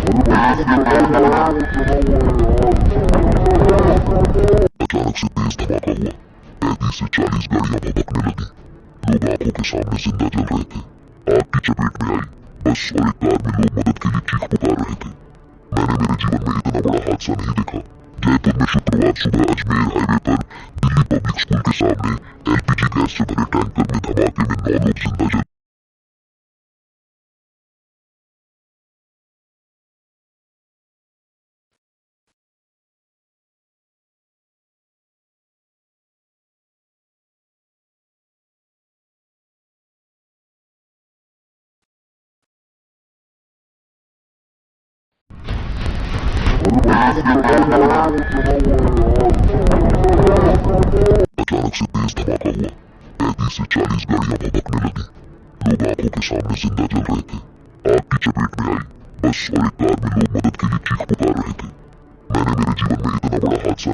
अचानक से तेज धमाका हुआ। 35 से 40 गाड़ियां भभकने लगी। लोग आंखों के सामने जिंदा जल रहे थे। आग की चपेट में आई बस और एक कार में लोग मदद के लिए चीख पुकार रहे थे। मैंने मेरे जीवन में इतना बड़ा हादसा नहीं देखा। जयपुर में शुक्रवार सुबह अजमेर हाईवे पर दिल्ली पब्लिक स्कूल के सामने एलपीजी गैस से भरे टैंकर में धमाके में 9 लोग जिंदा जल अचानक से तेज धमाका हुआ। 35 से 40 गाड़ियां भभकने लगी। लोग आंखों के सामने जिंदा जल रहे थे। आग की चपेट में आई बस और एक कार में लोग मदद के लिए चीख पुकार रहे थे। मैंने मेरे जीवन में इतना बड़ा हादसा